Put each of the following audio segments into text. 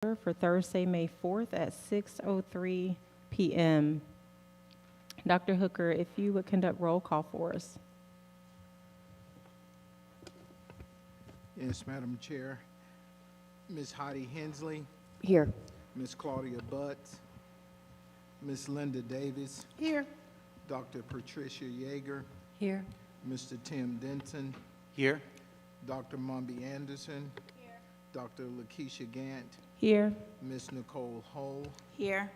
for Thursday, May 4th at 6:03 p.m. Dr. Hooker, if you would conduct roll call for us. Yes, Madam Chair. Ms. Heidi Hensley, Here. Ms. Claudia Butts, Ms. Linda Davis, Here. Dr. Patricia Yeager, Here. Mr. Tim Denton, Here. Dr. Mumby Anderson, Dr. Lakeisha Gant, Here. Ms. Nicole Hull, Here.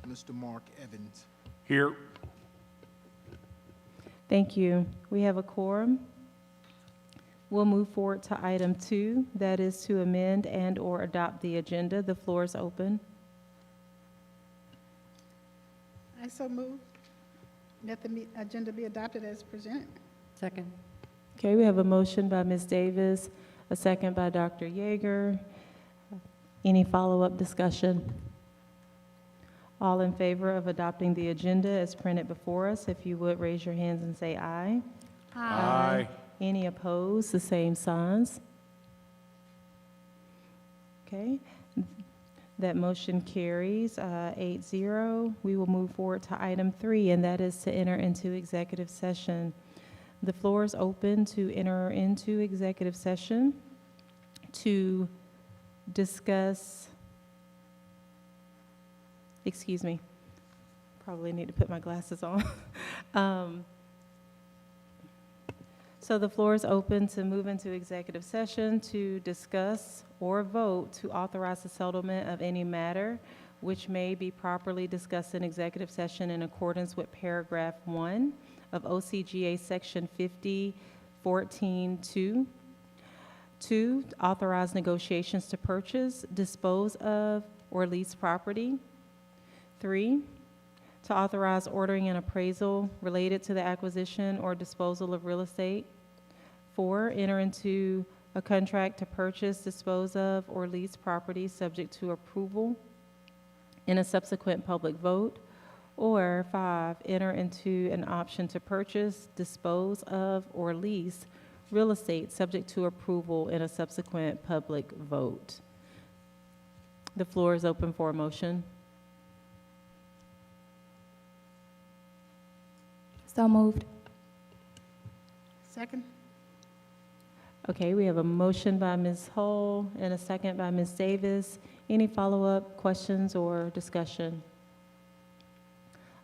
Mr. Mark Evans. Here. Thank you. We have a quorum. We'll move forward to item 2, that is to amend and/or adopt the agenda. The floor is open. I so move that the agenda be adopted as presented. Second. Okay, we have a motion by Ms. Davis, a second by Dr. Yeager. Any follow-up discussion? All in favor of adopting the agenda as printed before us, if you would raise your hands and say aye. Aye. Any opposed, the same signs. Okay, that motion carries 8-0. We will move forward to item 3, and that is to enter into executive session. The floor is open to enter into executive session to discuss, excuse me, probably need to put my glasses on. So the floor is open to move into executive session to discuss or vote to authorize the settlement of any matter which may be properly discussed in executive session in accordance with paragraph 1 of OCGA section 50:14(2). 2, authorize negotiations to purchase, dispose of, or lease property. 3, to authorize ordering an appraisal related to the acquisition or disposal of real estate. 4, enter into a contract to purchase, dispose of, or lease property subject to approval in a subsequent public vote. Or 5, enter into an option to purchase, dispose of, or lease real estate subject to approval in a subsequent public vote. The floor is open for a motion. So moved. Second. Okay, we have a motion by Ms. Hull and a second by Ms. Davis. Any follow-up questions or discussion?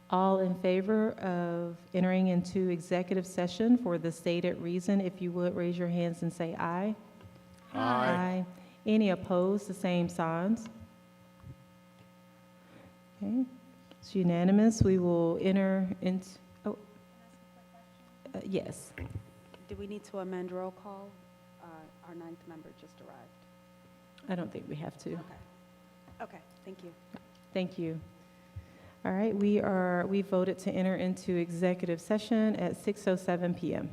All in favor of entering into executive session for the stated reason, if you would raise your hands and say aye. Aye. Any opposed, the same signs. Okay, it's unanimous. We will enter into, yes. Do we need to amend roll call? Our 9th member just arrived. I don't think we have to. Okay, thank you. Thank you. All right, we voted to enter into executive session at 6:07 p.m.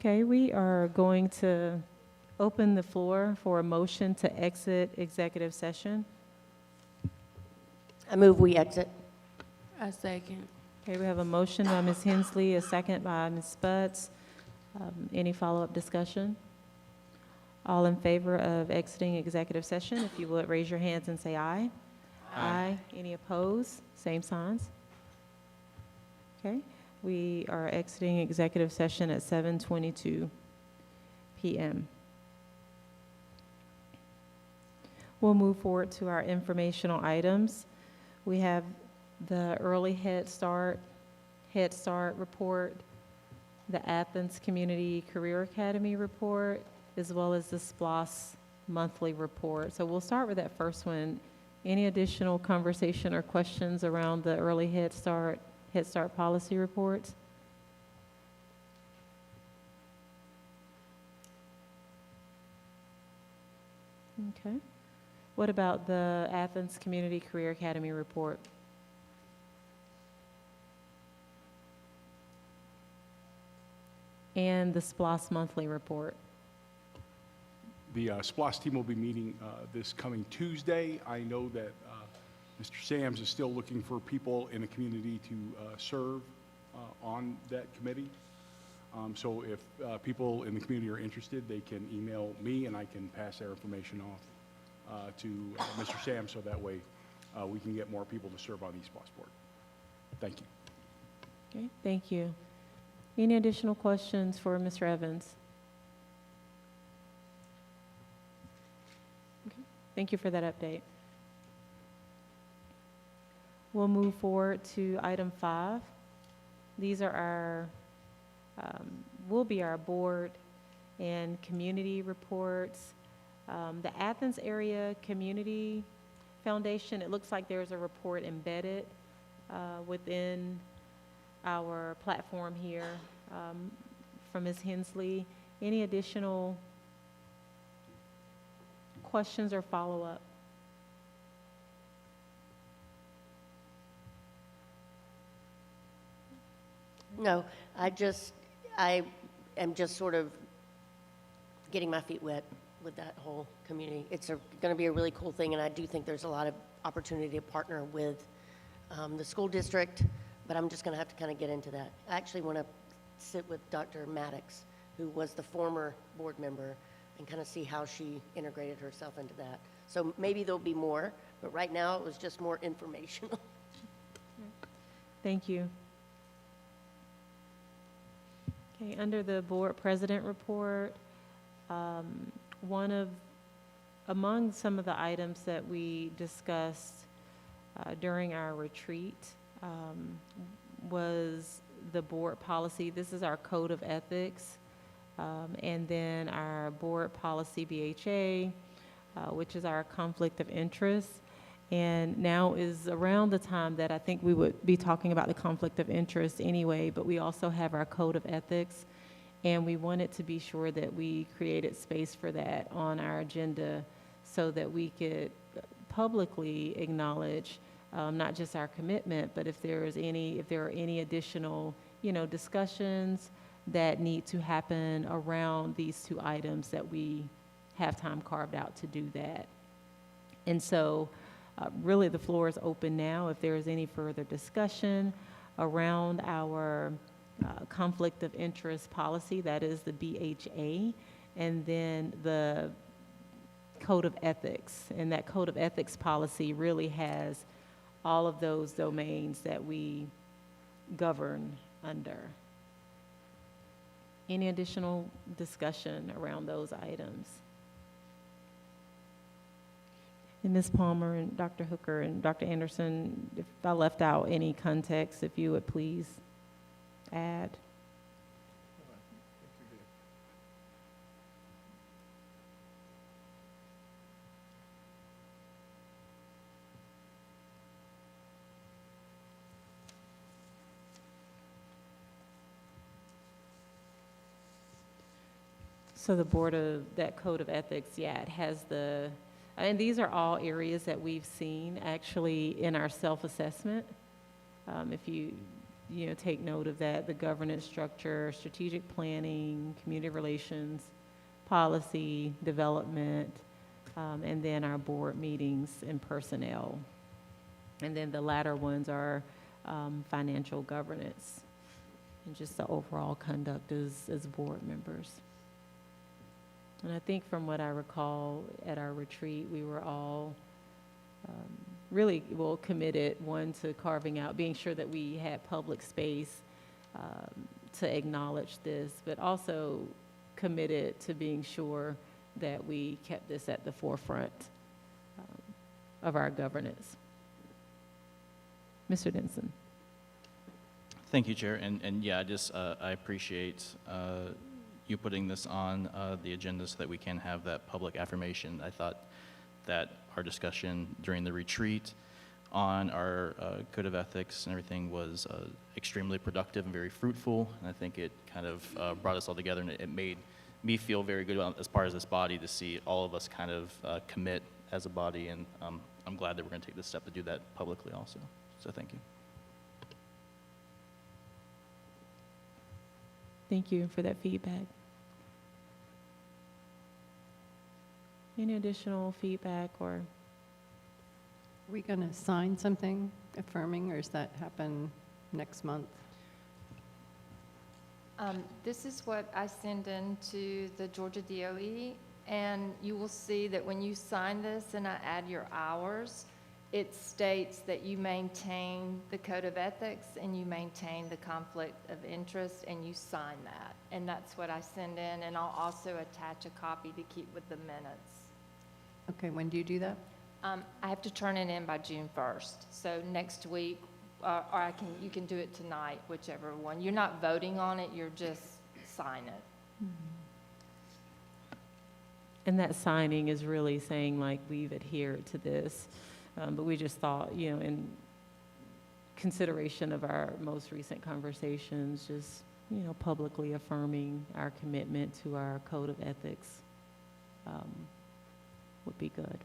Okay, we are going to open the floor for a motion to exit executive session. I move we exit. A second. Okay, we have a motion by Ms. Hensley, a second by Ms. Butts. Any follow-up discussion? All in favor of exiting executive session, if you would raise your hands and say aye. Aye. Any opposed? Same signs. Okay, we are exiting executive session at 7:22 p.m. We'll move forward to our informational items. We have the early Head Start report, the Athens Community Career Academy report, as well as the SPLOS monthly report. So we'll start with that first one. Any additional conversation or questions around the early Head Start policy reports? Okay. What about the Athens Community Career Academy report? And the SPLOS monthly report? The SPLOS team will be meeting this coming Tuesday. I know that Mr. Sams is still looking for people in the community to serve on that committee. So if people in the community are interested, they can email me and I can pass their information off to Mr. Sams, so that way we can get more people to serve on the SPLOS board. Thank you. Okay, thank you. Any additional questions for Mr. Evans? Okay, thank you for that update. We'll move forward to item 5. These are our, will be our board and community reports. The Athens Area Community Foundation, it looks like there's a report embedded within our platform here from Ms. Hensley. Any additional questions or follow-up? No, I am just sort of getting my feet wet with that whole community. It's going to be a really cool thing, and I do think there's a lot of opportunity to partner with the school district, but I'm just going to have to kind of get into that. I actually want to sit with Dr. Maddox, who was the former board member, and kind of see how she integrated herself into that. So maybe there'll be more, but right now it was just more informational. Thank you. Okay, under the board president report, among some of the items that we discussed during our retreat was the board policy. This is our code of ethics, and then our board policy BHA, which is our conflict of interest. And now is around the time that I think we would be talking about the conflict of interest anyway, but we also have our code of ethics, and we wanted to be sure that we created space for that on our agenda so that we could publicly acknowledge not just our commitment, but if there are any additional, discussions that need to happen around these two items, that we have time carved out to do that. And so really the floor is open now if there is any further discussion around our conflict of interest policy, that is the BHA, and then the code of ethics. And that code of ethics policy really has all of those domains that we govern under. Any additional discussion around those items? And Ms. Palmer and Dr. Hooker and Dr. Anderson, if I left out any context, if you would please add. So the board of that code of ethics, yeah, it has and these are all areas that we've seen actually in our self-assessment. If you take note of that, the governance structure, strategic planning, community relations, policy, development, and then our board meetings and personnel. And then the latter ones are financial governance and just the overall conduct as board members. And I think from what I recall at our retreat, we were all really committed, one, to carving out, being sure that we had public space to acknowledge this, but also committed to being sure that we kept this at the forefront of our governance. Mr. Denson. Thank you, Chair. And yeah, I appreciate you putting this on the agenda so that we can have that public affirmation. I thought that our discussion during the retreat on our code of ethics and everything was extremely productive and very fruitful. And I think it kind of brought us all together, and it made me feel very good as part of this body to see all of us kind of commit as a body. And I'm glad that we're going to take this step to do that publicly also. So thank you. Thank you for that feedback. Any additional feedback or? Are we going to sign something affirming, or does that happen next month? This is what I send in to the Georgia DOE, and you will see that when you sign this and I add your hours, it states that you maintain the code of ethics and you maintain the conflict of interest, and you sign that. And that's what I send in, and I'll also attach a copy to keep with the minutes. Okay, when do you do that? I have to turn it in by June 1st. So next week, or you can do it tonight, whichever one. You're not voting on it, you're just sign it. And that signing is really saying, like, we've adhered to this. But we just thought, in consideration of our most recent conversations, just, publicly affirming our commitment to our code of ethics would be good.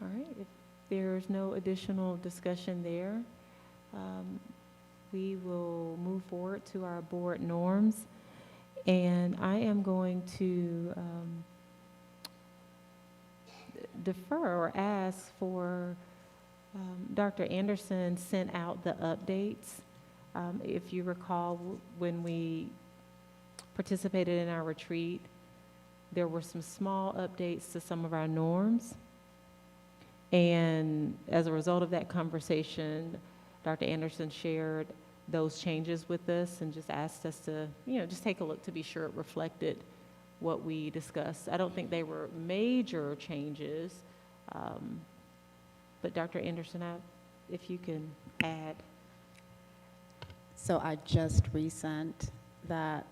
All right, if there's no additional discussion there, we will move forward to our board norms. And I am going to defer or ask for, Dr. Anderson sent out the updates. If you recall, when we participated in our retreat, there were some small updates to some of our norms. And as a result of that conversation, Dr. Anderson shared those changes with us and just asked us to, just take a look to be sure it reflected what we discussed. I don't think they were major changes, but Dr. Anderson, if you can add. So I just resent that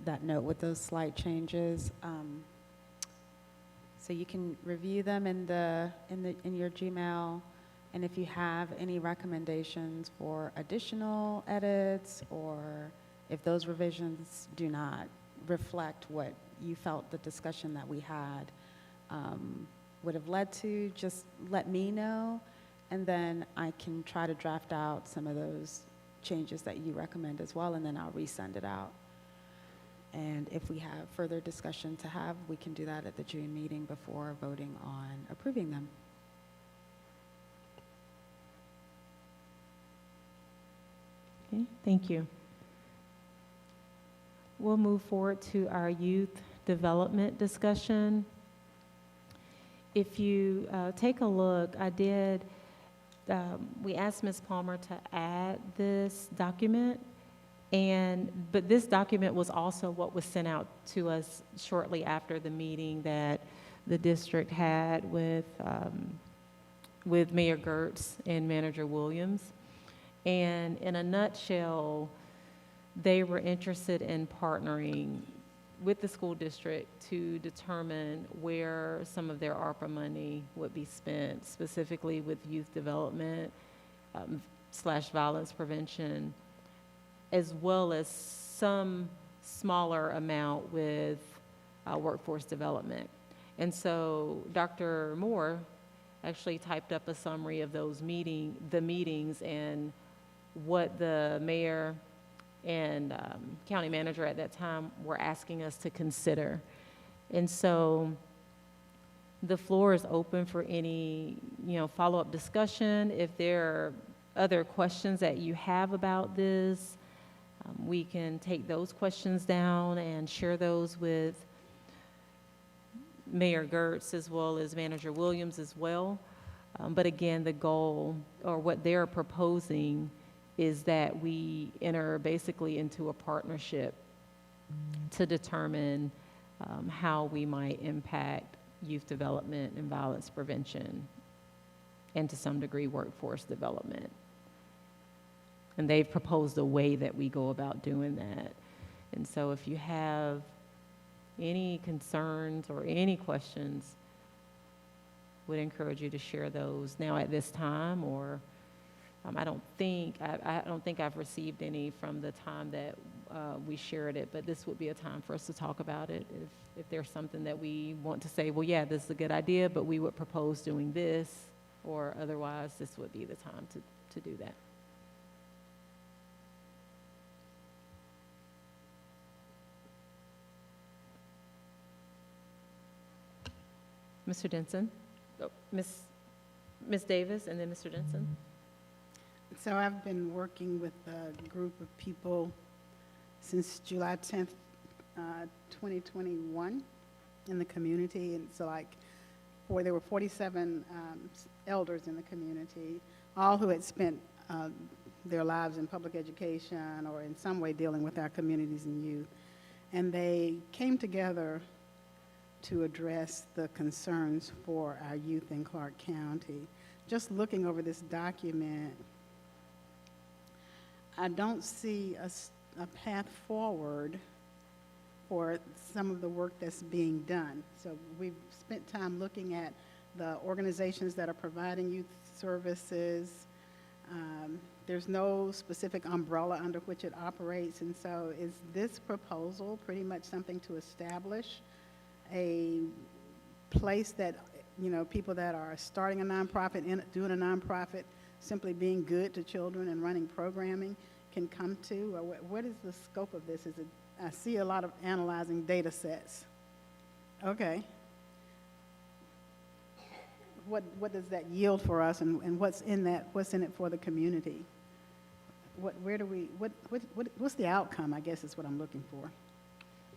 that note with those slight changes. So you can review them in your Gmail. And if you have any recommendations for additional edits, or if those revisions do not reflect what you felt the discussion that we had would have led to, just let me know, and then I can try to draft out some of those changes that you recommend as well, and then I'll resend it out. And if we have further discussion to have, we can do that at the June meeting before voting on approving them. Okay, thank you. We'll move forward to our youth development discussion. If you take a look, we asked Ms. Palmer to add this document, but this document was also what was sent out to us shortly after the meeting that the district had with Mayor Gertz and Manager Williams. And in a nutshell, they were interested in partnering with the school district to determine where some of their ARPA money would be spent, specifically with youth development / violence prevention, as well as some smaller amount with workforce development. And so Dr. Moore actually typed up a summary of those meetings and what the mayor and county manager at that time were asking us to consider. And so the floor is open for any, follow-up discussion. If there are other questions that you have about this, we can take those questions down and share those with Mayor Gertz as well as Manager Williams as well. But again, the goal, or what they're proposing, is that we enter basically into a partnership to determine how we might impact youth development and violence prevention, and to some degree workforce development. And they've proposed a way that we go about doing that. And so if you have any concerns or any questions, would encourage you to share those now at this time, or I don't think I've received any from the time that we shared it, but this would be a time for us to talk about it. If there's something that we want to say, well, yeah, this is a good idea, but we would propose doing this, or otherwise, this would be the time to do that. Mr. Denson? Oh, Ms. Davis, and then Mr. Denson. So I've been working with a group of people since July 10th, 2021 in the community. And so there were 47 elders in the community, all who had spent their lives in public education or in some way dealing with our communities and youth. And they came together to address the concerns for our youth in Clark County. Just looking over this document, I don't see a path forward for some of the work that's being done. So we've spent time looking at the organizations that are providing youth services. There's no specific umbrella under which it operates, and so is this proposal pretty much something to establish a place that, people that are starting a nonprofit, doing a nonprofit, simply being good to children and running programming can come to? Or what is the scope of this? I see a lot of analyzing data sets. Okay. What does that yield for us, and what's in it for the community? What's the outcome, I guess, is what I'm looking for.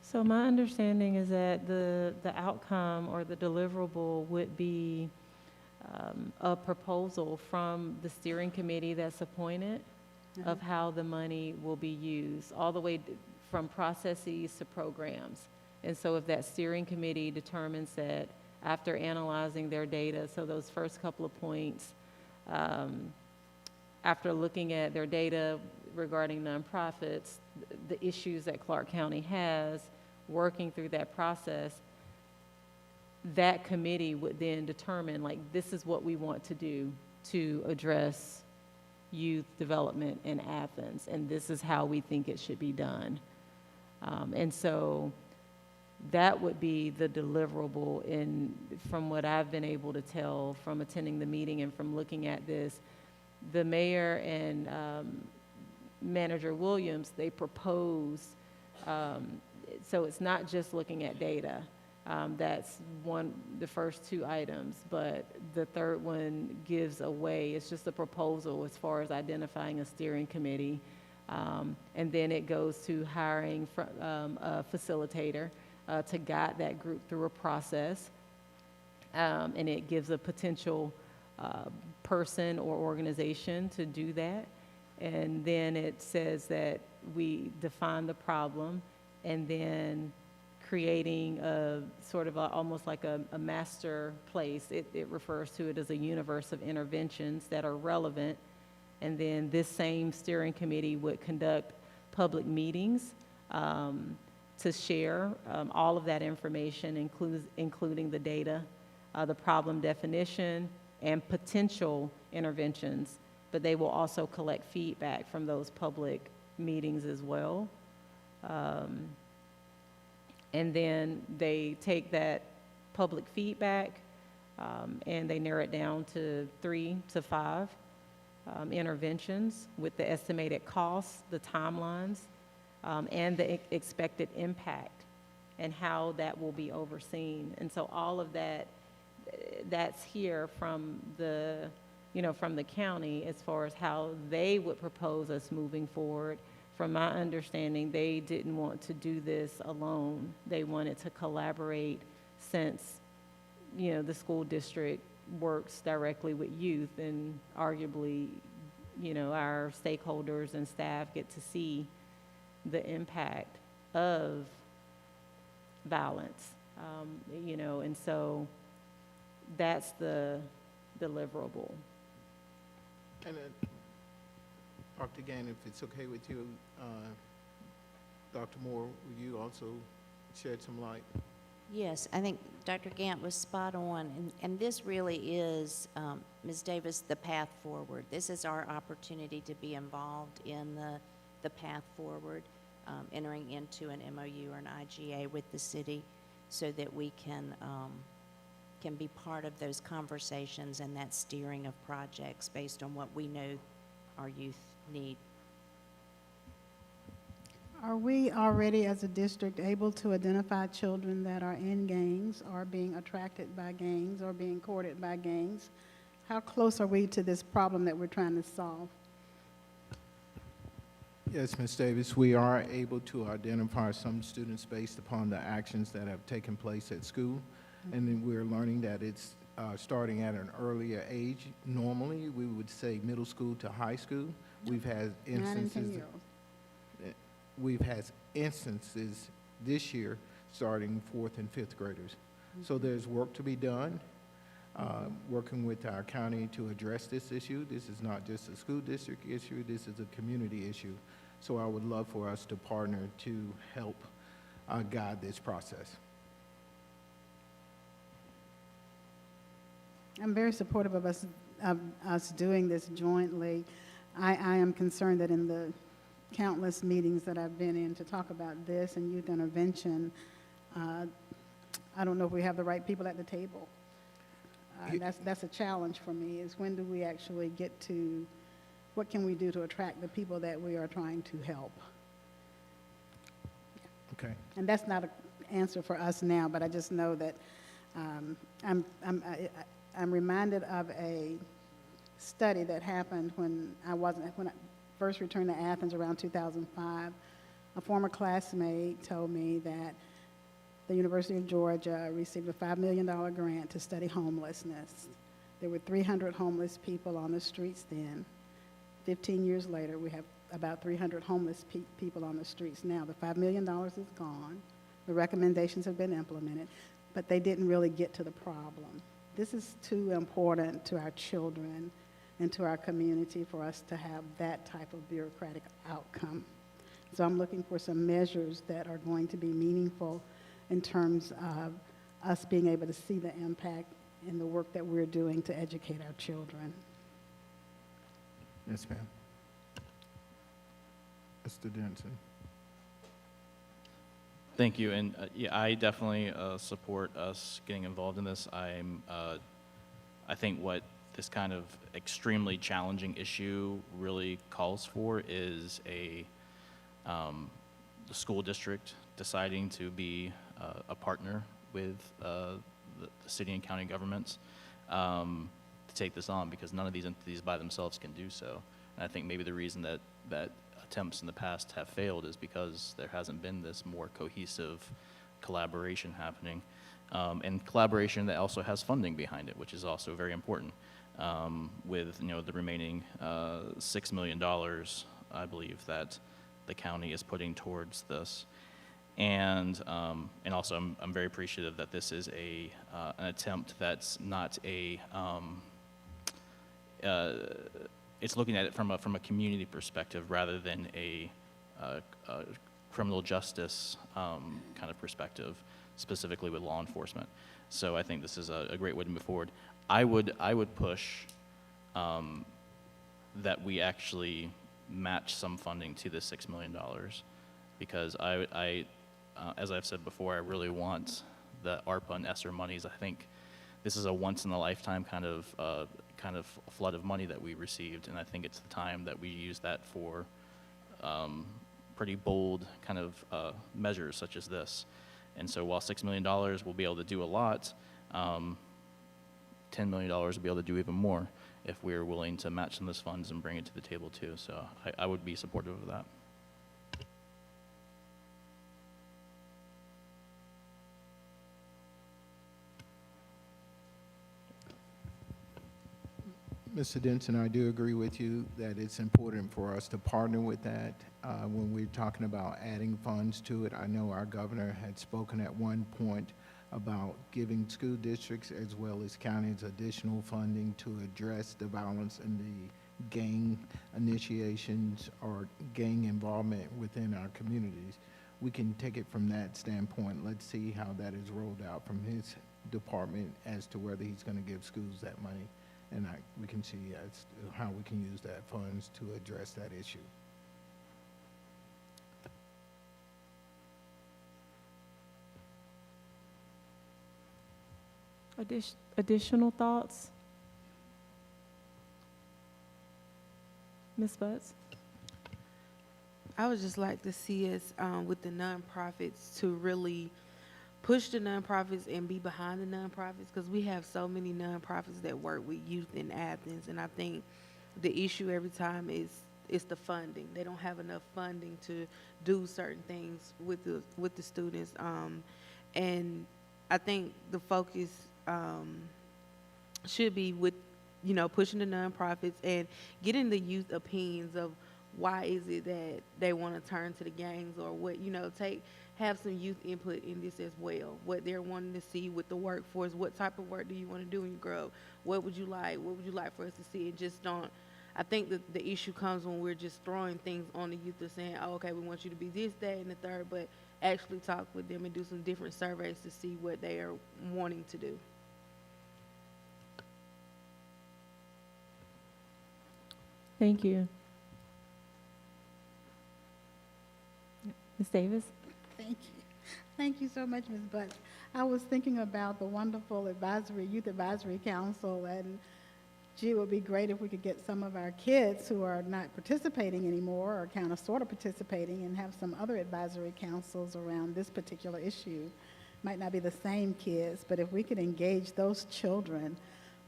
So my understanding is that the outcome or the deliverable would be a proposal from the steering committee that's appointed of how the money will be used, all the way from processes to programs. And so if that steering committee determines that after analyzing their data, so those first couple of points, after looking at their data regarding nonprofits, the issues that Clark County has, working through that process, that committee would then determine, this is what we want to do to address youth development in Athens, and this is how we think it should be done. And so that would be the deliverable. From what I've been able to tell from attending the meeting and from looking at this, the mayor and Manager Williams, they proposed, so it's not just looking at data. That's the first two items, but the third one gives away. It's just a proposal as far as identifying a steering committee. And then it goes to hiring a facilitator to guide that group through a process. And it gives a potential person or organization to do that. And then it says that we define the problem, and then creating a sort of almost like a master place. It refers to it as a universe of interventions that are relevant. And then this same steering committee would conduct public meetings to share all of that information, including the data, the problem definition, and potential interventions. But they will also collect feedback from those public meetings as well. And then they take that public feedback, and they narrowed down to 3 to 5 interventions with the estimated costs, the timelines, and the expected impact and how that will be overseen. And so all of that, that's here from the, from the county as far as how they would propose us moving forward. From my understanding, they didn't want to do this alone. They wanted to collaborate since, the school district works directly with youth, and arguably, our stakeholders and staff get to see the impact of violence, and so that's the deliverable. And Dr. Gann, if it's okay with you, Dr. Moore, will you also shed some light? Yes, I think Dr. Gant was spot on, and this really is, Ms. Davis, the path forward. This is our opportunity to be involved in the path forward, entering into an MOU or an IGA with the city so that we can be part of those conversations and that steering of projects based on what we know our youth need. Are we already, as a district, able to identify children that are in gangs, or being attracted by gangs, or being courted by gangs? How close are we to this problem that we're trying to solve? Yes, Ms. Davis, we are able to identify some students based upon the actions that have taken place at school. And then we're learning that it's starting at an earlier age. Normally, we would say middle school to high school. We've had 9 and 10 instances. year olds. We've had instances this year starting 4th and 5th graders. So there's work to be done, working with our county to address this issue. This is not just a school district issue, this is a community issue. So I would love for us to partner to help guide this process. I'm very supportive of us doing this jointly. I am concerned that in the countless meetings that I've been in to talk about this and youth intervention, I don't know if we have the right people at the table. That's a challenge for me, is when do we actually get to, what can we do to attract the people that we are trying to help? Okay. And that's not an answer for us now, but I just know that I'm reminded of a study that happened when I first returned to Athens around 2005. A former classmate told me that the University of Georgia received a $5 million grant to study homelessness. There were 300 homeless people on the streets then. 15 years later, we have about 300 homeless people on the streets now. The $5 million is gone. The recommendations have been implemented, but they didn't really get to the problem. This is too important to our children and to our community for us to have that type of bureaucratic outcome. So I'm looking for some measures that are going to be meaningful in terms of us being able to see the impact in the work that we're doing to educate our children. Yes, ma'am. Mr. Denson. Thank you, and yeah, I definitely support us getting involved in this. I think what this kind of extremely challenging issue really calls for is the school district deciding to be a partner with the city and county governments to take this on, because none of these entities by themselves can do so. And I think maybe the reason that attempts in the past have failed is because there hasn't been this more cohesive collaboration happening, and collaboration that also has funding behind it, which is also very important. With the remaining $6 million, I believe, that the county is putting towards this, and also I'm very appreciative that this is an attempt that's not it's looking at it from a community perspective rather than a criminal justice kind of perspective, specifically with law enforcement. So I think this is a great way to move forward. I would push that we actually match some funding to the $6 million, because I as I've said before, I really want the ARPA and ESSER monies. I think this is a once-in-a-lifetime kind of flood of money that we received, and I think it's the time that we use that for pretty bold kind of measures such as this. And so while $6 million will be able to do a lot, $10 million will be able to do even more if we're willing to match some of those funds and bring it to the table too. So I would be supportive of that. Mr. Denson, I do agree with you that it's important for us to partner with that. When we're talking about adding funds to it, I know our governor had spoken at one point about giving school districts as well as counties additional funding to address the violence and the gang initiations or gang involvement within our communities. We can take it from that standpoint. Let's see how that is rolled out from his department as to whether he's going to give schools that money. And we can see as how we can use that funds to address that issue. Additional thoughts? Ms. Butts? I would just like to see us with the nonprofits to really push the nonprofits and be behind the nonprofits, because we have so many nonprofits that work with youth in Athens, and I think the issue every time is the funding. They don't have enough funding to do certain things with the students, and I think the focus should be with, you know, pushing the nonprofits and getting the youth opinions of why is it that they want to turn to the gangs, or what, you know, have some youth input in this as well, what they're wanting to see with the workforce. What type of work do you want to do when you grow up? What would you like for us to see? And just don't, I think that the issue comes when we're just throwing things on the youth and saying, oh, okay, we want you to be this, that, and the third, but actually talk with them and do some different surveys to see what they are wanting to do. Thank you. Ms. Davis? Thank you. Thank you so much, Ms. Butts. I was thinking about the wonderful Youth Advisory Council, and gee, it would be great if we could get some of our kids who are not participating anymore, or kind of sort of participating, and have some other advisory councils around this particular issue. Might not be the same kids, but if we could engage those children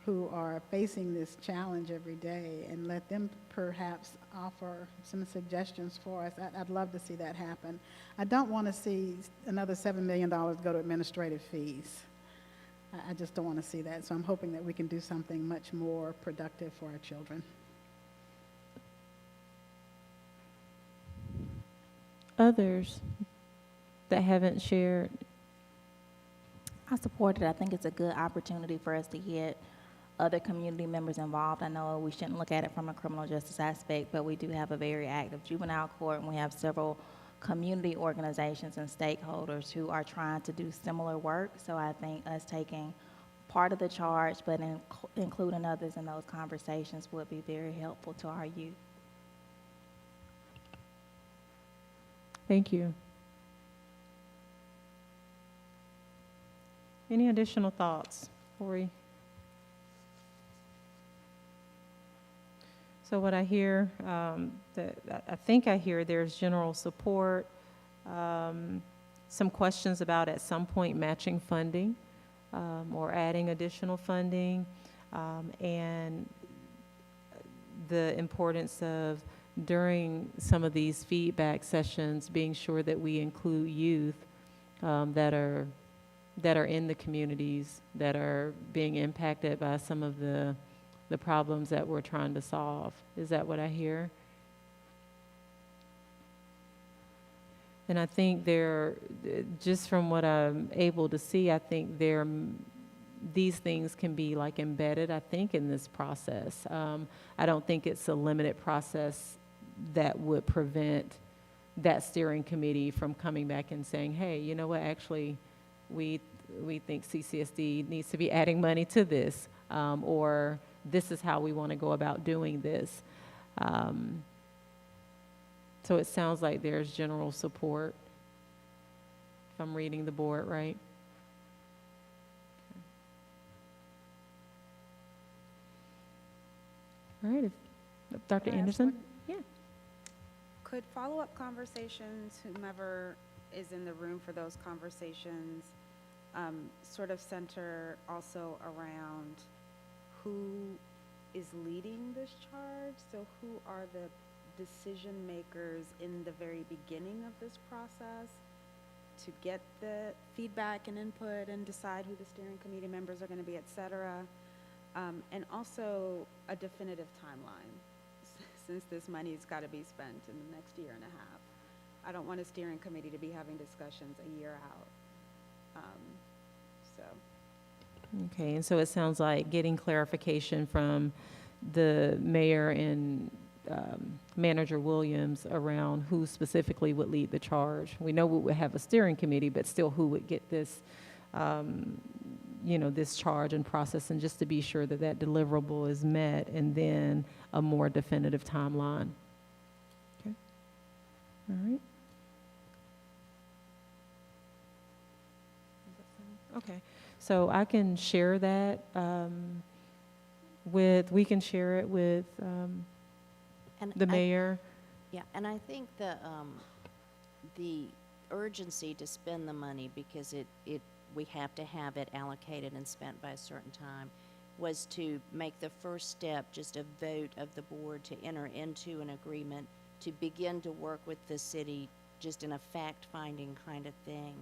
who are facing this challenge every day and let them perhaps offer some suggestions for us, I'd love to see that happen. I don't want to see another $7 million go to administrative fees. I just don't want to see that. So I'm hoping that we can do something much more productive for our children. Others that haven't shared? I support it. I think it's a good opportunity for us to get other community members involved. I know we shouldn't look at it from a criminal justice aspect, but we do have a very active juvenile court, and we have several community organizations and stakeholders who are trying to do similar work. So I think us taking part of the charge, but including others in those conversations would be very helpful to our youth. Thank you. Any additional thoughts, Corey? So what I hear, I think I hear there's general support, some questions about at some point matching funding or adding additional funding, and the importance of during some of these feedback sessions being sure that we include youth that are in the communities that are being impacted by some of the problems that we're trying to solve. Is that what I hear? And I think just from what I'm able to see, I think these things can be like embedded, I think, in this process. I don't think it's a limited process that would prevent that steering committee from coming back and saying, hey, you know what, actually, we think CCSD needs to be adding money to this, or this is how we want to go about doing this. So it sounds like there's general support, if I'm reading the board right. All right, Dr. Can I ask Anderson? one? Yeah. Could follow-up conversations, whomever is in the room for those conversations, sort of center also around who is leading this charge? So who are the decision makers in the very beginning of this process to get the feedback and input and decide who the steering committee members are going to be, et cetera? And also a definitive timeline, since this money's got to be spent in the next year and a half. I don't want a steering committee to be having discussions a year out. So. Okay, and so it sounds like getting clarification from the mayor and Manager Williams around who specifically would lead the charge. We know we would have a steering committee, but still who would get this, this charge and process, and just to be sure that that deliverable is met, and then a more definitive timeline. Okay. All right. Okay. So I can share that we can share it with And the mayor. Yeah, and I think the urgency to spend the money, because we have to have it allocated and spent by a certain time, was to make the first step just a vote of the board to enter into an agreement to begin to work with the city just in a fact-finding kind of thing.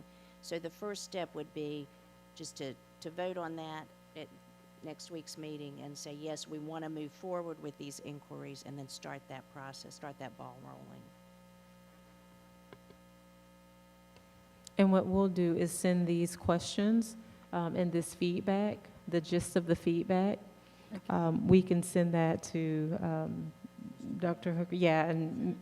So the first step would be just to vote on that at next week's meeting and say, yes, we want to move forward with these inquiries, and then start that process, start that ball rolling. And what we'll do is send these questions and this feedback, the gist of the feedback. We can send that to Dr. Hooker. Yeah, and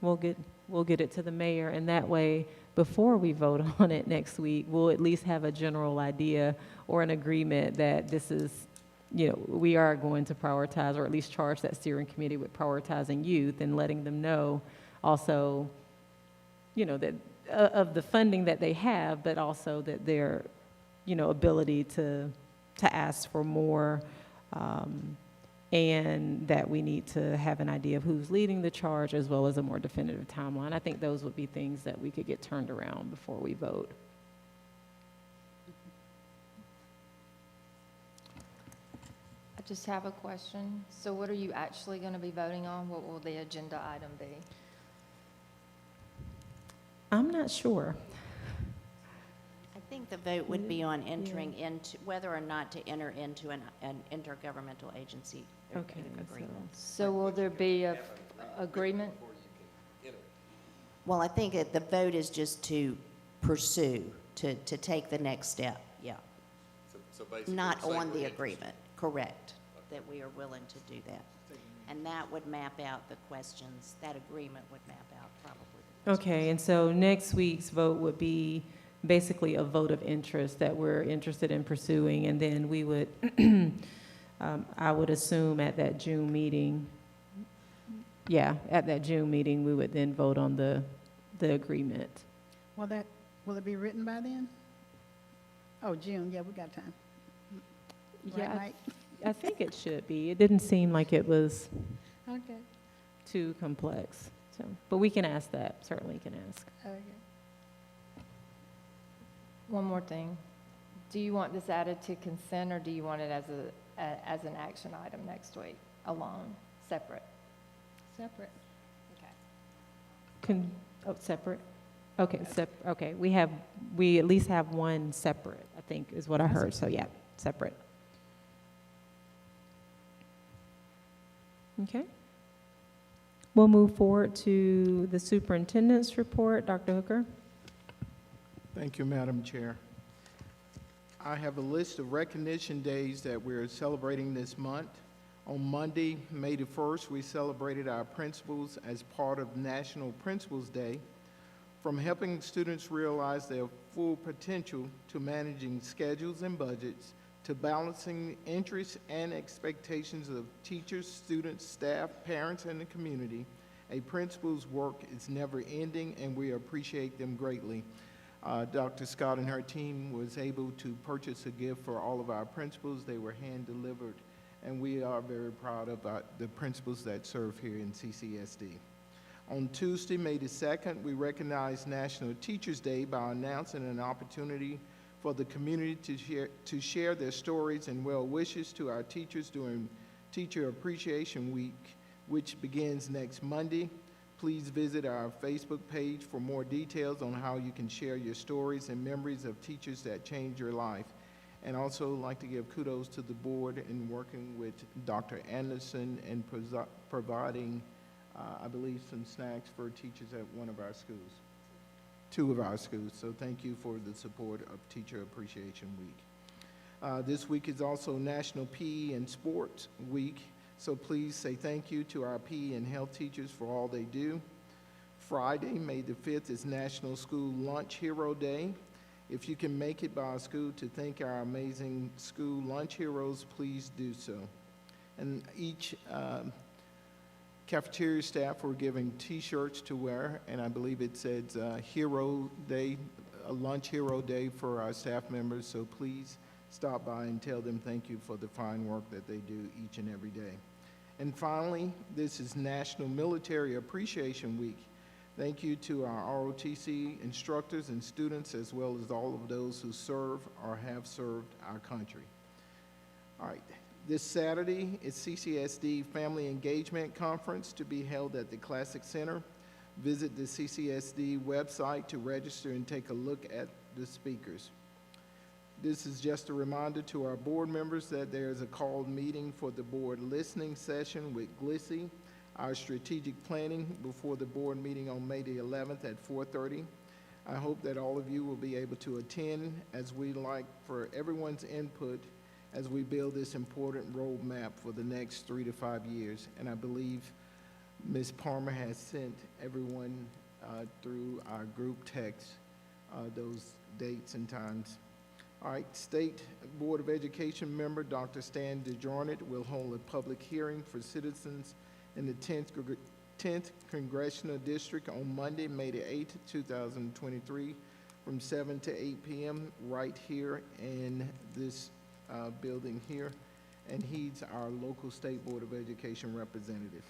we'll get it to the mayor, and that way, before we vote on it next week, we'll at least have a general idea or an agreement that this is, we are going to prioritize, or at least charge that steering committee with prioritizing youth, and letting them know also, that of the funding that they have, but also that their, ability to ask for more, and that we need to have an idea of who's leading the charge, as well as a more definitive timeline. I think those would be things that we could get turned around before we vote. I just have a question. So what are you actually going to be voting on? What will the agenda item be? I'm not sure. I think the vote would be on entering into, whether or not to enter into an intergovernmental agency agreement. So will there be a agreement? Well, I think the vote is just to pursue, to take the next step, yeah. So basically, Not we're saying on we're the interested. agreement, correct, that we are willing to do that. And that would map out the questions, that agreement would map out probably the questions. Okay, and so next week's vote would be basically a vote of interest that we're interested in pursuing, and then we would, I would assume at that June meeting, at that June meeting, we would then vote on the agreement. Will it be written by then? Oh, June, yeah, we got time. Yeah, Right, Mike? I think it should be. It didn't seem like it was Okay, too complex, so, but we can ask that, certainly can ask. okay. One more thing. Do you want this added to consent, or do you want it as an action item next week, alone, separate? Separate. Okay. Separate? Okay, okay, we at least have one separate, I think, is what I heard, so yeah, separate. Okay. We'll move forward to the superintendent's report. Dr. Hooker? Thank you, Madam Chair. I have a list of recognition days that we're celebrating this month. On Monday, May the 1st, we celebrated our principals as part of National Principals Day. From helping students realize their full potential to managing schedules and budgets, to balancing interests and expectations of teachers, students, staff, parents, and the community, a principal's work is never ending, and we appreciate them greatly. Dr. Scott and her team was able to purchase a gift for all of our principals. They were hand-delivered, and we are very proud of the principals that serve here in CCSD. On Tuesday, May the 2nd, we recognize National Teachers Day by announcing an opportunity for the community to share their stories and well wishes to our teachers during Teacher Appreciation Week, which begins next Monday. Please visit our Facebook page for more details on how you can share your stories and memories of teachers that changed your life. And also like to give kudos to the board in working with Dr. Anderson and providing, I believe, some snacks for teachers at one of our schools. 2 of our schools. So thank you for the support of Teacher Appreciation Week. This week is also National PE and Sports Week. So please say thank you to our PE and health teachers for all they do. Friday, May the 5th, is National School Lunch Hero Day. If you can make it by our school to thank our amazing school lunch heroes, please do so. And each cafeteria staff were given T-shirts to wear, and I believe it says Hero Day, a Lunch Hero Day for our staff members, so please stop by and tell them thank you for the fine work that they do each and every day. And finally, this is National Military Appreciation Week. Thank you to our ROTC instructors and students, as well as all of those who serve or have served our country. All right. This Saturday is CCSD Family Engagement Conference to be held at the Classic Center. Visit the CCSD website to register and take a look at the speakers. This is just a reminder to our board members that there is a called meeting for the board listening session with GLISSI, our strategic planning, before the board meeting on May the 11th at 4:30. I hope that all of you will be able to attend, as we like for everyone's input as we build this important roadmap for the next 3 to 5 years. And I believe Ms. Palmer has sent everyone through our group text those dates and times. All right, State Board of Education member Dr. Stan DeJarnett will hold a public hearing for citizens in the 10th Congressional District on Monday, May the 8th, 2023, from 7 to 8 p.m. right here in this building here, and he's our local State Board of Education representative.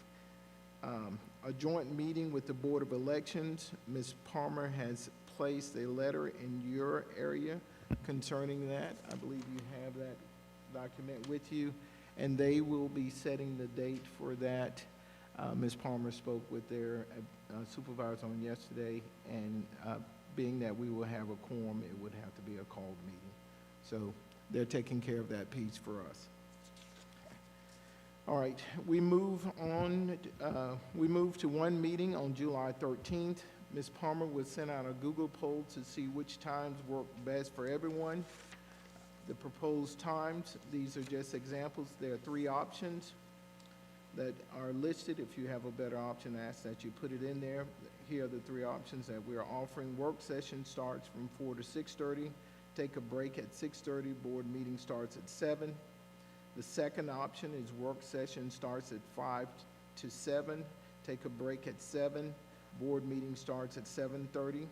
A joint meeting with the Board of Elections. Ms. Palmer has placed a letter in your area concerning that. I believe you have that document with you, and they will be setting the date for that. Ms. Palmer spoke with their supervisor on yesterday, and being that we will have a quorum, it would have to be a called meeting. So they're taking care of that piece for us. All right, we move to one meeting on July 13th. Ms. Palmer will send out a Google poll to see which times work best for everyone. The proposed times, these are just examples. There are 3 options that are listed. If you have a better option, I ask that you put it in there. Here are the 3 options that we are offering. Work session starts from 4 to 6:30. Take a break at 6:30. Board meeting starts at 7. The second option is work session starts at 5 to 7. Take a break at 7. Board meeting starts at 7:30.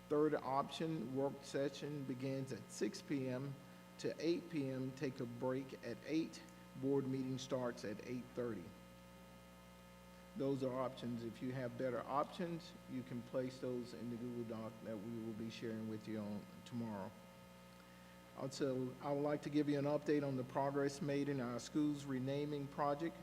Third option, work session begins at 6 p.m. to 8 p.m. Take a break at 8. Board meeting starts at 8:30. Those are options. If you have better options, you can place those in the Google Doc that we will be sharing with you on tomorrow. Also, I would like to give you an update on the progress made in our school's renaming project.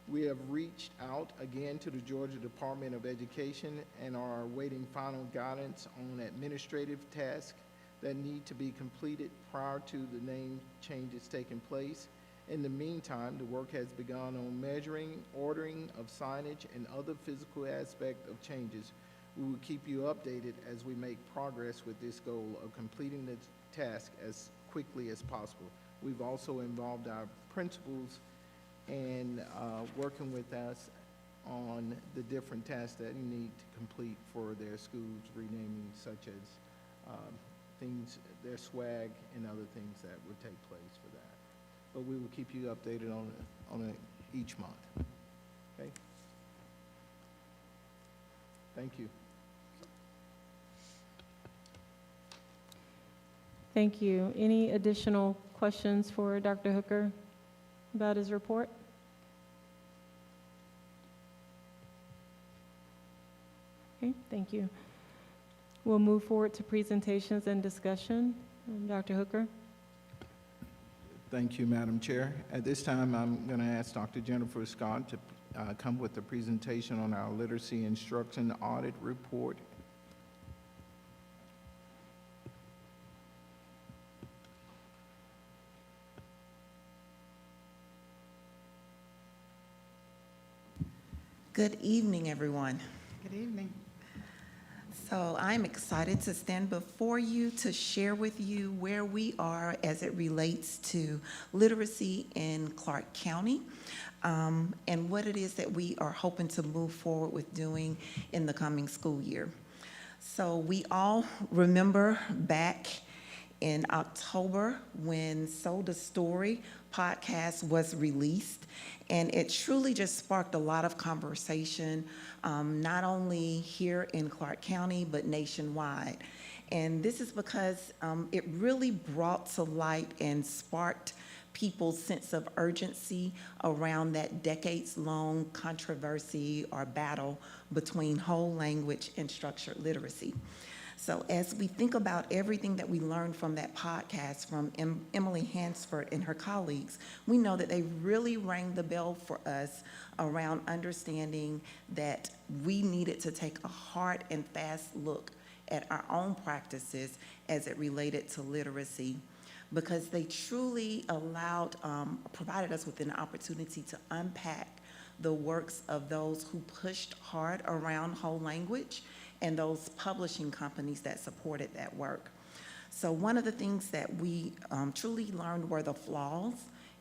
We have reached out again to the Georgia Department of Education and are awaiting final guidance on administrative tasks that need to be completed prior to the name changes taking place. In the meantime, the work has begun on measuring, ordering of signage, and other physical aspect of changes. We will keep you updated as we make progress with this goal of completing the task as quickly as possible. We've also involved our principals in working with us on the different tasks that you need to complete for their schools renaming, such as things, their swag, and other things that would take place for that. But we will keep you updated on it each month. Okay? Thank you. Thank you. Any additional questions for Dr. Hooker? about his report? Okay, thank you. We'll move forward to presentations and discussion. Dr. Hooker? Thank you, Madam Chair. At this time, I'm going to ask Dr. Jennifer Scott to come with a presentation on our literacy instruction audit report. Good evening, everyone. Good evening. So I'm excited to stand before you to share with you where we are as it relates to literacy in Clark County, and what it is that we are hoping to move forward with doing in the coming school year. So we all remember back in October when So the Story podcast was released, and it truly just sparked a lot of conversation, not only here in Clark County, but nationwide. And this is because it really brought to light and sparked people's sense of urgency around that decades-long controversy or battle between whole language and structured literacy. So as we think about everything that we learned from that podcast from Emily Hansford and her colleagues, we know that they really rang the bell for us around understanding that we needed to take a hard and fast look at our own practices as it related to literacy, because they truly provided us with an opportunity to unpack the works of those who pushed hard around whole language and those publishing companies that supported that work. So one of the things that we truly learned were the flaws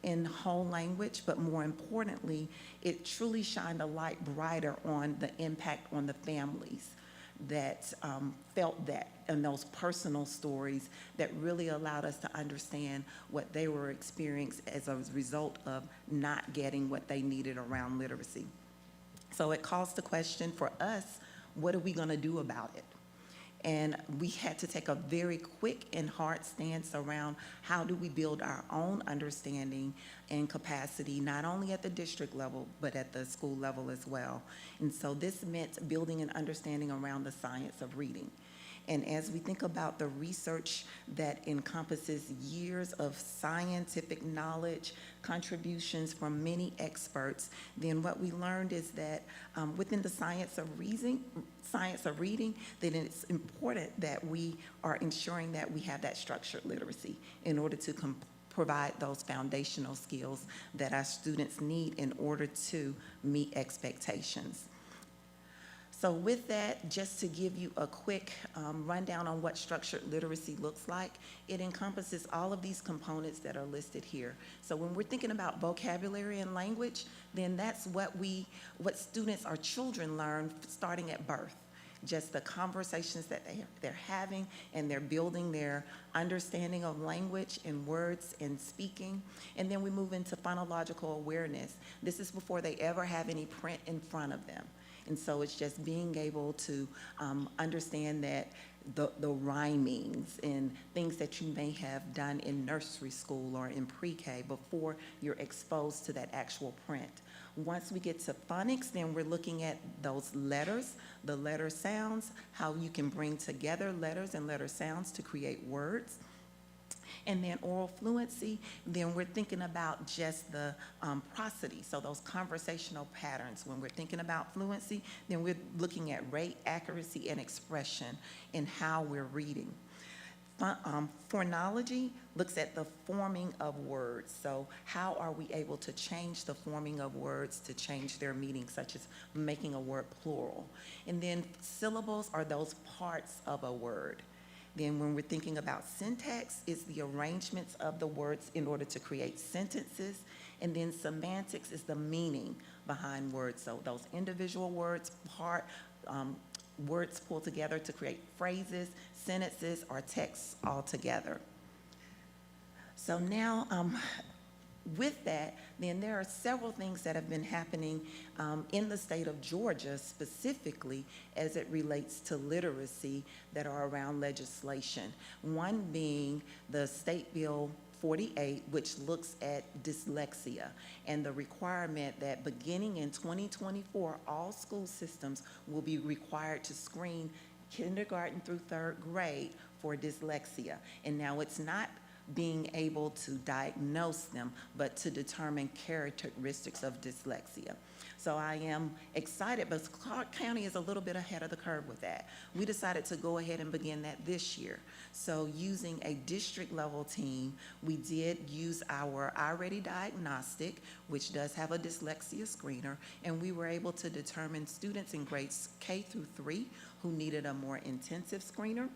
in whole language, but more importantly, it truly shined a light brighter on the impact on the families that felt that, and those personal stories that really allowed us to understand what they were experiencing as a result of not getting what they needed around literacy. So it calls the question for us, what are we going to do about it? And we had to take a very quick and hard stance around how do we build our own understanding and capacity, not only at the district level, but at the school level as well. And so this meant building an understanding around the science of reading. And as we think about the research that encompasses years of scientific knowledge, contributions from many experts, then what we learned is that within the science of reading, then it's important that we are ensuring that we have that structured literacy in order to provide those foundational skills that our students need in order to meet expectations. So with that, just to give you a quick rundown on what structured literacy looks like, it encompasses all of these components that are listed here. So when we're thinking about vocabulary and language, then that's what students or children learn starting at birth. Just the conversations that they're having, and they're building their understanding of language and words and speaking. And then we move into phonological awareness. This is before they ever have any print in front of them. And so it's just being able to understand that the rhymings and things that you may have done in nursery school or in pre-K before you're exposed to that actual print. Once we get to phonics, then we're looking at those letters, the letter sounds, how you can bring together letters and letter sounds to create words. And then oral fluency, then we're thinking about just the prosody, so those conversational patterns. When we're thinking about fluency, then we're looking at rate, accuracy, and expression in how we're reading. Phonology looks at the forming of words. So how are we able to change the forming of words to change their meaning, such as making a word plural. And then syllables are those parts of a word. Then when we're thinking about syntax, it's the arrangements of the words in order to create sentences. And then semantics is the meaning behind words. So those individual words, words pulled together to create phrases, sentences, or texts all together. So now, with that, then there are several things that have been happening in the state of Georgia specifically as it relates to literacy that are around legislation. One being the State Bill 48, which looks at dyslexia and the requirement that beginning in 2024, all school systems will be required to screen kindergarten through third grade for dyslexia. And now it's not being able to diagnose them, but to determine characteristics of dyslexia. So I am excited, but Clark County is a little bit ahead of the curve with that. We decided to go ahead and begin that this year. So using a district level team, we did use our iReady diagnostic, which does have a dyslexia screener, and we were able to determine students in grades K through 3 who needed a more intensive screener.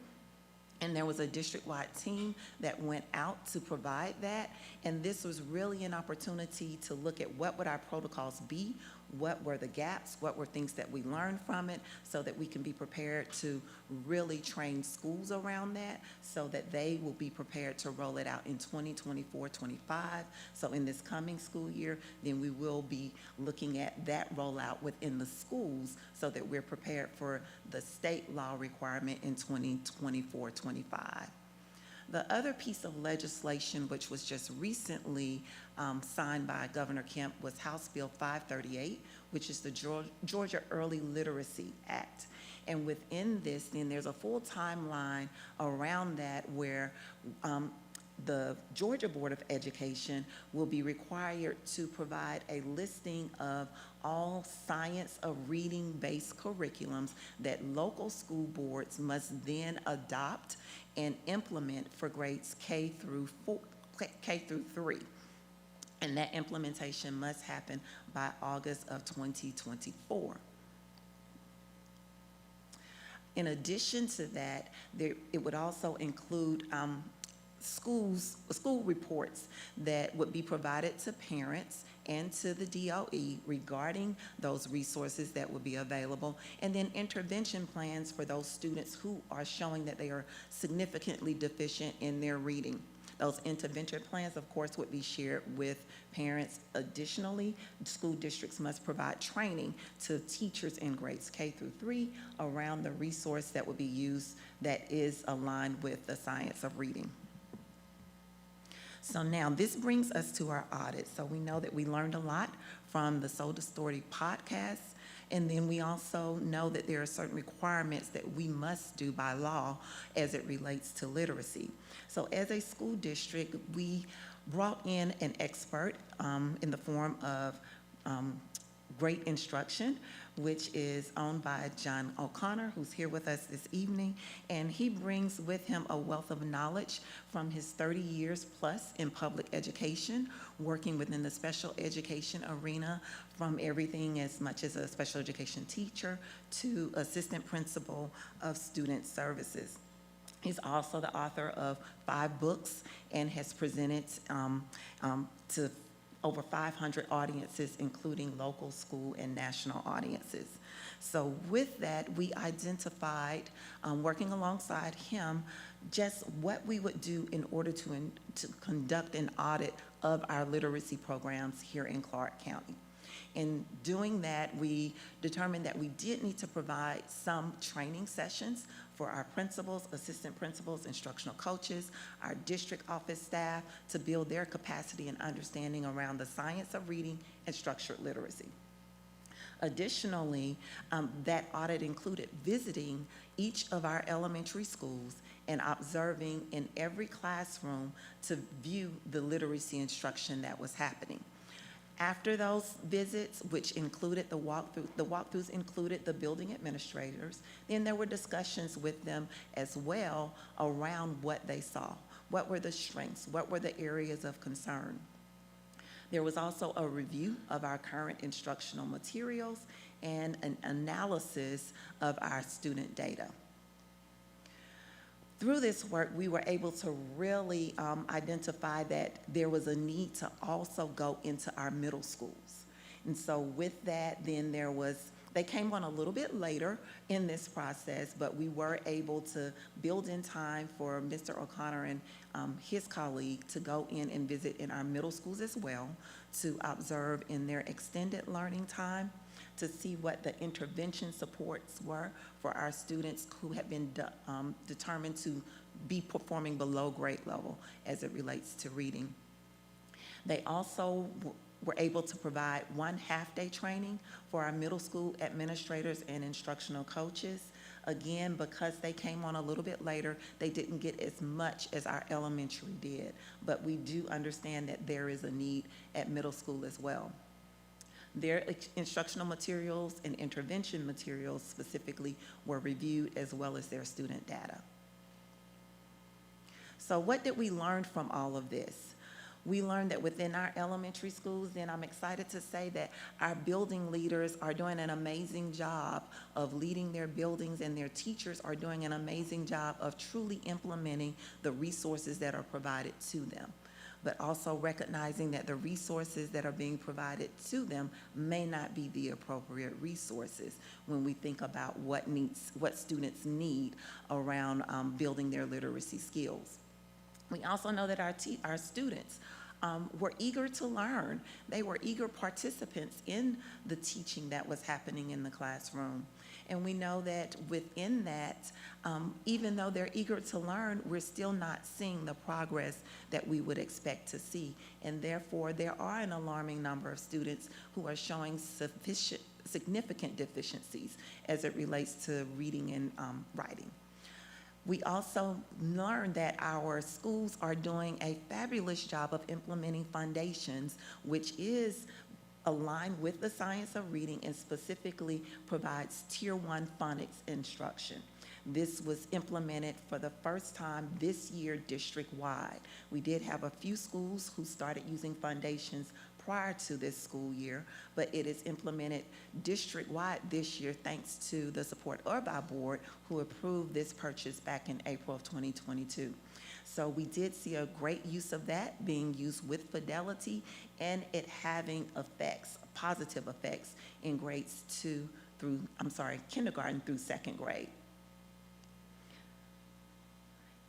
And there was a district-wide team that went out to provide that. And this was really an opportunity to look at what would our protocols be, what were the gaps, what were things that we learned from it, so that we can be prepared to really train schools around that, so that they will be prepared to roll it out in 2024-25. So in this coming school year, then we will be looking at that rollout within the schools so that we're prepared for the state law requirement in 2024-25. The other piece of legislation, which was just recently signed by Governor Kemp, was House Bill 538, which is the Georgia Early Literacy Act. And within this, then there's a full timeline around that where the Georgia Board of Education will be required to provide a listing of all science of reading-based curriculums that local school boards must then adopt and implement for grades K through 3. And that implementation must happen by August of 2024. In addition to that, it would also include school reports that would be provided to parents and to the DOE regarding those resources that would be available, and then intervention plans for those students who are showing that they are significantly deficient in their reading. Those intervention plans, of course, would be shared with parents. Additionally, school districts must provide training to teachers in grades K through 3 around the resource that would be used that is aligned with the science of reading. So now this brings us to our audit. So we know that we learned a lot from the Soul Story podcast, and then we also know that there are certain requirements that we must do by law as it relates to literacy. So as a school district, we brought in an expert in the form of Great Instruction, which is owned by John O'Connor, who's here with us this evening, and he brings with him a wealth of knowledge from his 30 years plus in public education, working within the special education arena, from everything as much as a special education teacher to assistant principal of student services. He's also the author of 5 books and has presented to over 500 audiences, including local, school, and national audiences. So with that, we identified, working alongside him, just what we would do in order to conduct an audit of our literacy programs here in Clark County. In doing that, we determined that we did need to provide some training sessions for our principals, assistant principals, instructional coaches, our district office staff to build their capacity and understanding around the science of reading and structured literacy. Additionally, that audit included visiting each of our elementary schools and observing in every classroom to view the literacy instruction that was happening. After those visits, which included the walkthroughs included the building administrators, then there were discussions with them as well around what they saw. What were the strengths? What were the areas of concern? There was also a review of our current instructional materials and an analysis of our student data. Through this work, we were able to really identify that there was a need to also go into our middle schools. And so with that, then they came on a little bit later in this process, but we were able to build in time for Mr. O'Connor and his colleague to go in and visit in our middle schools as well, to observe in their extended learning time, to see what the intervention supports were for our students who had been determined to be performing below grade level as it relates to reading. They also were able to provide 1 half-day training for our middle school administrators and instructional coaches. Again, because they came on a little bit later, they didn't get as much as our elementary did, but we do understand that there is a need at middle school as well. Their instructional materials and intervention materials specifically were reviewed, as well as their student data. So what did we learn from all of this? We learned that within our elementary schools, and I'm excited to say that our building leaders are doing an amazing job of leading their buildings, and their teachers are doing an amazing job of truly implementing the resources that are provided to them, but also recognizing that the resources that are being provided to them may not be the appropriate resources when we think about what students need around building their literacy skills. We also know that our students were eager to learn. They were eager participants in the teaching that was happening in the classroom. And we know that within that, even though they're eager to learn, we're still not seeing the progress that we would expect to see. And therefore, there are an alarming number of students who are showing significant deficiencies as it relates to reading and writing. We also learned that our schools are doing a fabulous job of implementing foundations, which is aligned with the science of reading and specifically provides Tier 1 phonics instruction. This was implemented for the first time this year district-wide. We did have a few schools who started using foundations prior to this school year, but it is implemented district-wide this year thanks to the support of our board, who approved this purchase back in April of 2022. So we did see a great use of that being used with fidelity, and it having effects, positive effects in kindergarten through 2nd grade.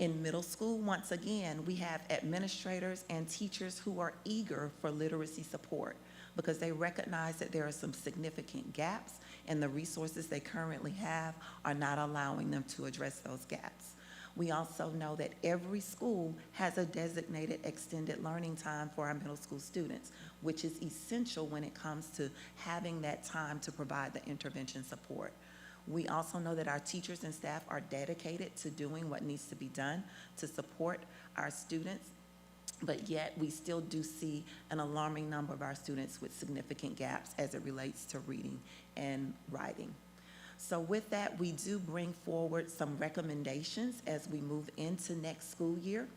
In middle school, once again, we have administrators and teachers who are eager for literacy support because they recognize that there are some significant gaps, and the resources they currently have are not allowing them to address those gaps. We also know that every school has a designated extended learning time for our middle school students, which is essential when it comes to having that time to provide the intervention support. We also know that our teachers and staff are dedicated to doing what needs to be done to support our students, but yet we still do see an alarming number of our students with significant gaps as it relates to reading and writing. So with that, we do bring forward some recommendations as we move into next school year.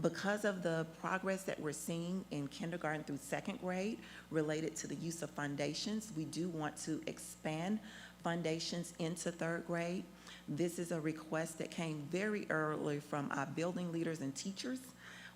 Because of the progress that we're seeing in kindergarten through 2nd grade related to the use of foundations, we do want to expand foundations into 3rd grade. This is a request that came very early from our building leaders and teachers.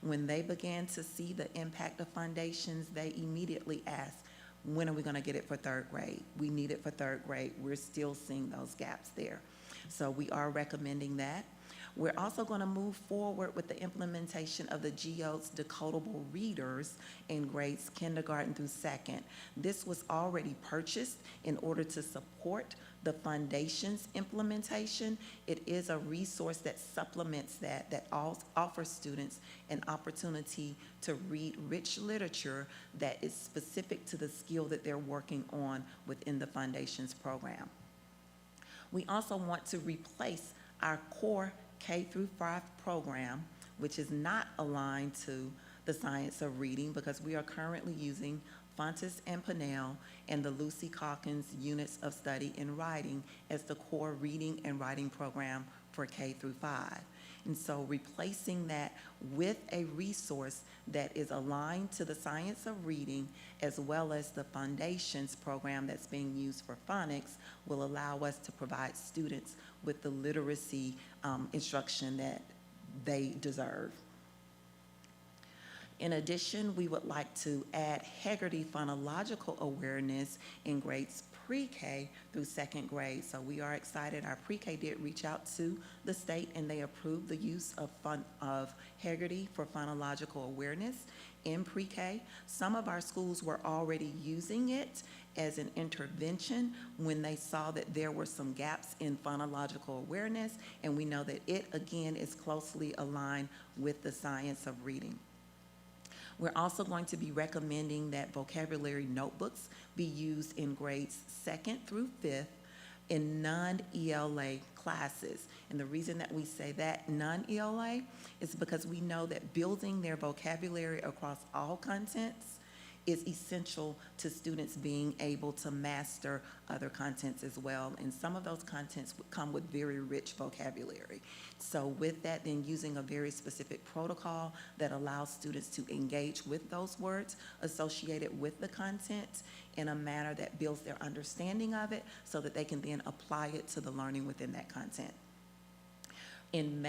When they began to see the impact of foundations, they immediately asked, when are we going to get it for 3rd grade? We need it for 3rd grade. We're still seeing those gaps there. So we are recommending that. We're also going to move forward with the implementation of the GEO's decodable readers in grades kindergarten through 2nd. This was already purchased in order to support the foundations implementation. It is a resource that supplements that offers students an opportunity to read rich literature that is specific to the skill that they're working on within the foundations program. We also want to replace our core K through 5 program, which is not aligned to the science of reading, because we are currently using Fontes and Pinnell and the Lucy Calkins units of study in writing as the core reading and writing program for K through 5. And so replacing that with a resource that is aligned to the science of reading, as well as the foundations program that's being used for phonics, will allow us to provide students with the literacy instruction that they deserve. In addition, we would like to add Heggerty phonological awareness in grades pre-K through second grade. So we are excited. Our pre-K did reach out to the state, and they approved the use of Haggerty for phonological awareness in pre-K. Some of our schools were already using it as an intervention when they saw that there were some gaps in phonological awareness, and we know that it, again, is closely aligned with the science of reading. We're also going to be recommending that vocabulary notebooks be used in grades 2nd through 5th in non-ELA classes. And the reason that we say that non-ELA is because we know that building their vocabulary across all contents is essential to students being able to master other contents as well. And some of those contents would come with very rich vocabulary. So with that, then using a very specific protocol that allows students to engage with those words associated with the content in a manner that builds their understanding of it so that they can then apply it to the learning within that content. In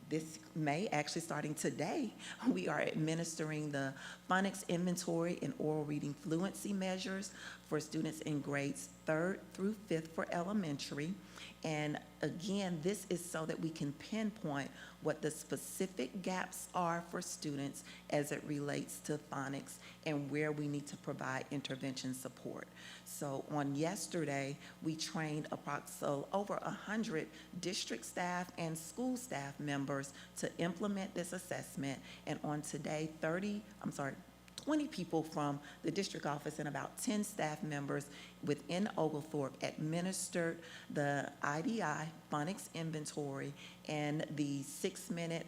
this May, actually starting today, we are administering the phonics inventory and oral reading fluency measures for students in grades 3rd through 5th for elementary. And again, this is so that we can pinpoint what the specific gaps are for students as it relates to phonics and where we need to provide intervention support. So on yesterday, we trained approximately over 100 district staff and school staff members to implement this assessment. And on today, 20 people from the district office and about 10 staff members within Oglethorpe administered the IDI phonics inventory and the six-minute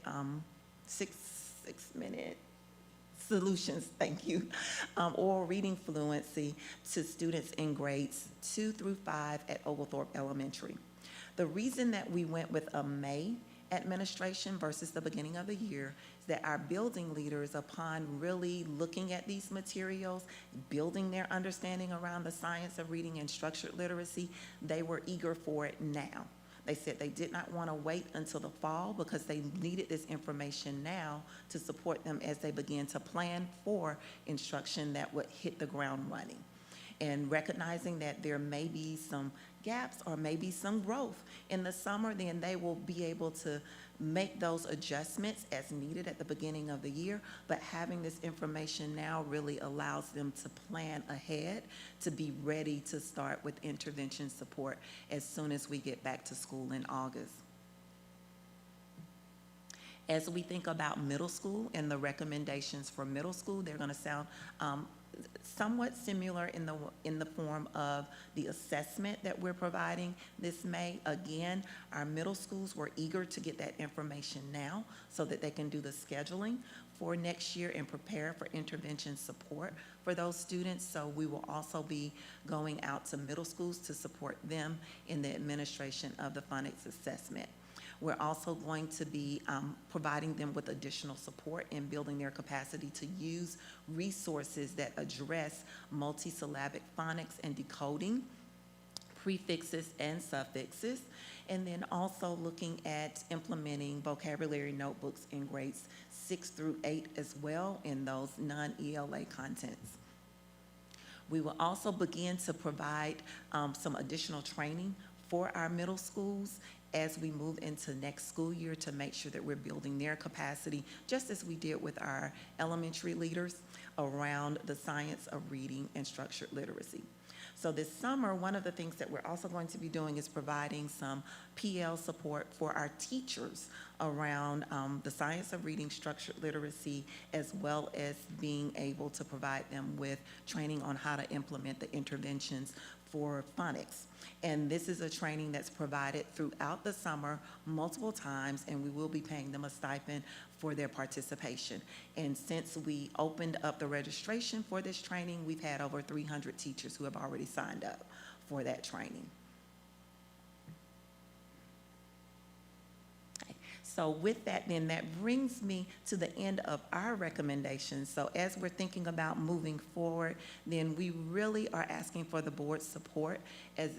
solutions, thank you, oral reading fluency to students in grades 2 through 5 at Oglethorpe Elementary. The reason that we went with a May administration versus the beginning of the year is that our building leaders, upon really looking at these materials, building their understanding around the science of reading and structured literacy, they were eager for it now. They said they did not want to wait until the fall because they needed this information now to support them as they began to plan for instruction that would hit the ground running. And recognizing that there may be some gaps or maybe some growth in the summer, then they will be able to make those adjustments as needed at the beginning of the year. But having this information now really allows them to plan ahead to be ready to start with intervention support as soon as we get back to school in August. As we think about middle school and the recommendations for middle school, they're going to sound somewhat similar in the form of the assessment that we're providing this May. Again, our middle schools were eager to get that information now so that they can do the scheduling for next year and prepare for intervention support for those students. So we will also be going out to middle schools to support them in the administration of the phonics assessment. We're also going to be providing them with additional support in building their capacity to use resources that address multisyllabic phonics and decoding, prefixes and suffixes, and then also looking at implementing vocabulary notebooks in grades 6 through 8 as well in those non-ELA contents. We will also begin to provide some additional training for our middle schools as we move into next school year to make sure that we're building their capacity, just as we did with our elementary leaders around the science of reading and structured literacy. So this summer, one of the things that we're also going to be doing is providing some PL support for our teachers around the science of reading, structured literacy, as well as being able to provide them with training on how to implement the interventions for phonics. And this is a training that's provided throughout the summer multiple times, and we will be paying them a stipend for their participation. And since we opened up the registration for this training, we've had over 300 teachers who have already signed up for that training. So with that, then that brings me to the end of our recommendations. So as we're thinking about moving forward, then we really are asking for the board's support as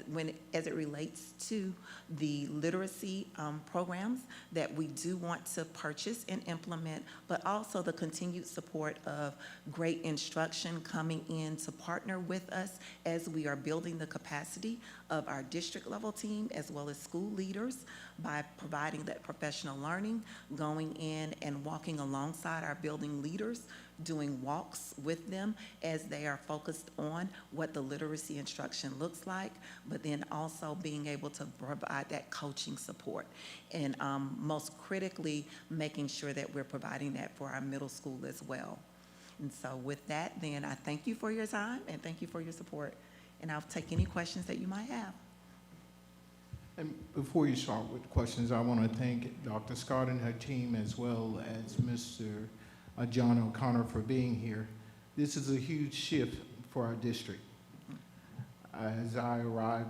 it relates to the literacy programs that we do want to purchase and implement, but also the continued support of great instruction coming in to partner with us as we are building the capacity of our district level team as well as school leaders by providing that professional learning, going in and walking alongside our building leaders, doing walks with them as they are focused on what the literacy instruction looks like, but then also being able to provide that coaching support. And most critically, making sure that we're providing that for our middle school as well. And so with that, then I thank you for your time and thank you for your support. And I'll take any questions that you might have. And before you start with questions, I want to thank Dr. Scott and her team as well as Mr. John O'Connor for being here. This is a huge shift for our district. As I arrived